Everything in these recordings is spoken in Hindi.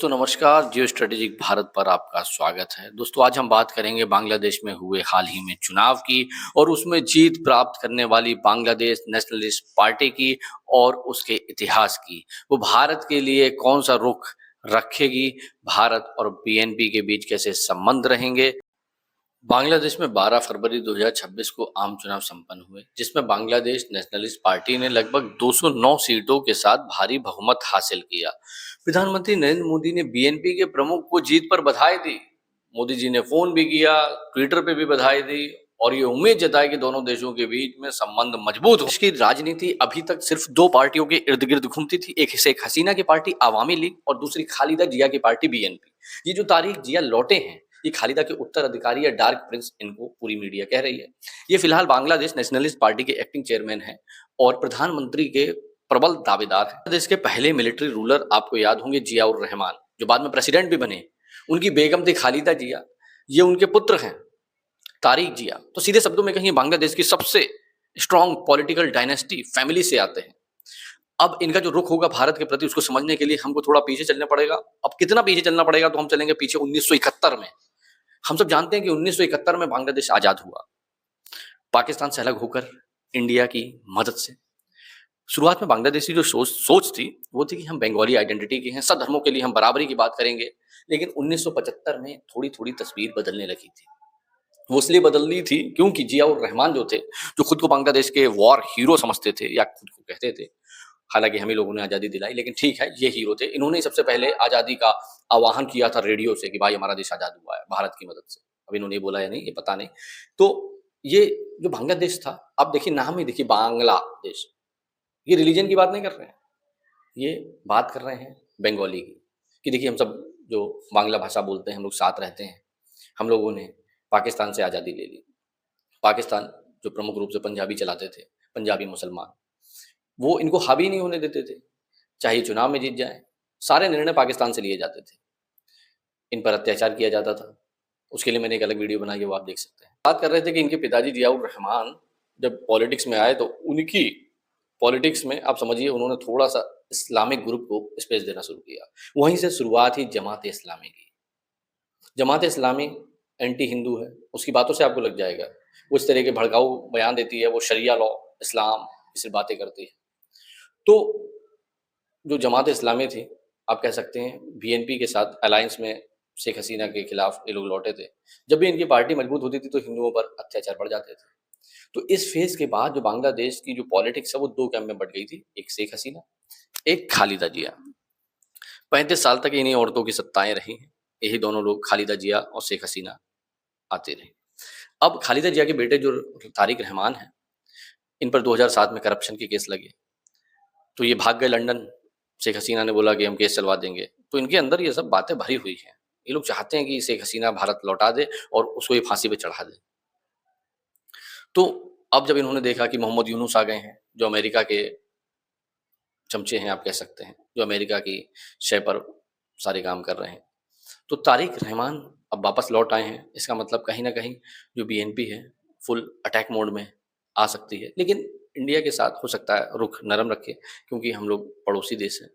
दोस्तों नमस्कार, जियो स्ट्रेटेजिक भारत पर आपका स्वागत है। दोस्तों आज हम बात करेंगे बांग्लादेश में हुए हाल ही में चुनाव की और उसमें जीत प्राप्त करने वाली बांग्लादेश नेशनलिस्ट पार्टी की और उसके इतिहास की। वो भारत के लिए कौन सा रुख रखेगी, भारत और बीएनपी के बीच कैसे संबंध रहेंगे। बांग्लादेश में 12 फरवरी 2026 को आम चुनाव संपन्न हुए, जिसमें बांग्लादेश नेशनलिस्ट पार्टी ने लगभग 209 सीटों के साथ भारी बहुमत हासिल किया। प्रधानमंत्री नरेंद्र मोदी ने बीएनपी के प्रमुख को जीत पर बधाई दी। मोदी जी ने फोन भी किया, ट्विटर पे भी बधाई दी और ये उम्मीद जताई कि दोनों देशों के बीच में संबंध मजबूत हो। इसकी राजनीति अभी तक सिर्फ दो पार्टियों के इर्द गिर्द घूमती थी, एक शेख हसीना की पार्टी आवामी लीग और दूसरी खालिदा जिया की पार्टी बीएनपी। ये जो तारिक जिया लौटे हैं, ये खालिदा के उत्तराधिकारी या डार्क प्रिंस इनको पूरी मीडिया कह रही है। ये फिलहाल बांग्लादेश नेशनलिस्ट पार्टी के एक्टिंग चेयरमैन हैं और प्रधानमंत्री के प्रबल दावेदार हैं। देश के पहले मिलिट्री रूलर आपको याद होंगे जियाउर रहमान, जो बाद में प्रेसिडेंट भी बने। उनकी बेगम थी खालिदा जिया, ये उनके पुत्र हैं तारिक जिया। तो सीधे शब्दों में कहीं बांग्लादेश की सबसे स्ट्रॉन्ग पॉलिटिकल डायनेस्टी फैमिली से आते हैं। अब इनका जो रुख होगा भारत के प्रति, उसको समझने के लिए हमको थोड़ा पीछे चलना पड़ेगा। अब कितना पीछे चलना पड़ेगा, तो हम चलेंगे पीछे 1971 में। हम सब जानते हैं कि 1971 में बांग्लादेश आजाद हुआ, पाकिस्तान से अलग होकर इंडिया की मदद से। शुरुआत में बांग्लादेश की जो सोच थी वो थी कि हम बंगाली आइडेंटिटी के हैं, सब धर्मों के लिए हम बराबरी की बात करेंगे। लेकिन 1975 में थोड़ी थोड़ी तस्वीर बदलने लगी थी। वो इसलिए बदली थी क्योंकि जियाउर रहमान जो थे, जो खुद को बांग्लादेश के वॉर हीरो समझते थे या खुद को कहते थे, हालांकि हमें लोगों ने आज़ादी दिलाई, लेकिन ठीक है, ये हीरो थे। इन्होंने सबसे पहले आज़ादी का आह्वान किया था रेडियो से कि भाई हमारा देश आज़ाद हुआ है भारत की मदद से। अब इन्होंने बोला या नहीं ये पता नहीं। तो ये जो बांग्लादेश था, अब देखिए नाम ही देखिए बांग्लादेश, ये रिलीजन की बात नहीं कर रहे हैं, ये बात कर रहे हैं बंगाली की। कि देखिए हम सब जो बांग्ला भाषा बोलते हैं, हम लोग साथ रहते हैं। हम लोगों ने पाकिस्तान से आज़ादी ले ली। पाकिस्तान जो प्रमुख रूप से पंजाबी चलाते थे, पंजाबी मुसलमान, वो इनको हावी नहीं होने देते थे। चाहे चुनाव में जीत जाए, सारे निर्णय पाकिस्तान से लिए जाते थे। इन पर अत्याचार किया जाता था। उसके लिए मैंने एक अलग वीडियो बनाई है, वो आप देख सकते हैं। बात कर रहे थे कि इनके पिताजी जियाउर रहमान जब पॉलिटिक्स में आए, तो उनकी पॉलिटिक्स में आप समझिए उन्होंने थोड़ा सा इस्लामिक ग्रुप को स्पेस देना शुरू किया। वहीं से शुरुआत ही जमात इस्लामी की। जमात इस्लामी एंटी हिंदू है, उसकी बातों से आपको लग जाएगा। वो इस तरह के भड़काऊ बयान देती है, वो शरिया लॉ, इस्लाम, इस बातें करती है। तो जो जमात इस्लामी थी, आप कह सकते हैं बीएनपी के साथ अलायंस में शेख हसीना के खिलाफ ये लोग लौटे थे। जब भी इनकी पार्टी मजबूत होती थी तो हिंदुओं पर अत्याचार बढ़ जाते थे। तो इस फेज के बाद जो बांग्लादेश की जो पॉलिटिक्स है वो दो कैंप में बट गई थी, एक शेख हसीना, एक खालिदा जिया। 35 साल तक इन्हीं औरतों की सत्ताएं रही हैं। यही दोनों लोग खालिदा जिया और शेख हसीना आते रहे। अब खालिदा जिया के बेटे जो तारिक रहमान हैं, इन पर 2007 में करप्शन के केस लगे, तो ये भाग गए लंदन। शेख हसीना ने बोला कि हम केस चलवा देंगे। तो इनके अंदर ये सब बातें भरी हुई हैं। ये लोग चाहते हैं कि शेख हसीना भारत लौटा दे और उसको ये फांसी पे चढ़ा दे। तो अब जब इन्होंने देखा कि मोहम्मद यूनुस आ गए हैं, जो अमेरिका के चमचे हैं आप कह सकते हैं, जो अमेरिका की शय पर सारे काम कर रहे हैं, तो तारिक रहमान अब वापस लौट आए हैं। इसका मतलब कहीं ना कहीं जो बीएनपी है फुल अटैक मोड में आ सकती है। लेकिन इंडिया के साथ हो सकता है रुख नरम रखे, क्योंकि हम लोग पड़ोसी देश हैं।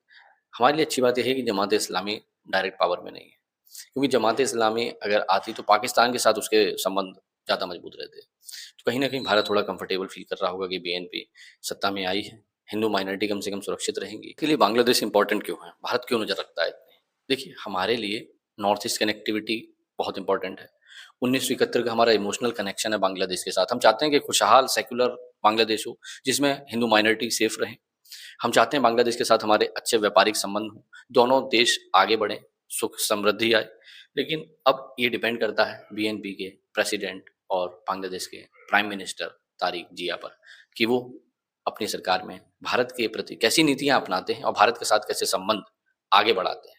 हमारे लिए अच्छी बात यह है कि जमात इस्लामी डायरेक्ट पावर में नहीं है, क्योंकि जमात इस्लामी अगर आती तो पाकिस्तान के साथ उसके संबंध ज़्यादा मजबूत रहते। तो कहीं ना कहीं भारत थोड़ा कंफर्टेबल फील कर रहा होगा कि बीएनपी सत्ता में आई है, हिंदू माइनॉरिटी कम से कम सुरक्षित रहेंगी। इसके लिए बांग्लादेश इंपॉर्टेंट क्यों है, भारत क्यों नजर रखता है इतने? देखिए हमारे लिए नॉर्थ ईस्ट कनेक्टिविटी बहुत इंपॉर्टेंट है। 1971 का हमारा इमोशनल कनेक्शन है बांग्लादेश के साथ। हम चाहते हैं कि खुशहाल सेक्युलर बांग्लादेश हो, जिसमें हिंदू माइनॉरिटी सेफ रहे। हम चाहते हैं बांग्लादेश के साथ हमारे अच्छे व्यापारिक संबंध हों, दोनों देश आगे बढ़ें, सुख समृद्धि आए। लेकिन अब ये डिपेंड करता है बीएनपी के प्रेसिडेंट और बांग्लादेश के प्राइम मिनिस्टर तारिक जिया पर, कि वो अपनी सरकार में भारत के प्रति कैसी नीतियां अपनाते हैं और भारत के साथ कैसे संबंध आगे बढ़ाते हैं।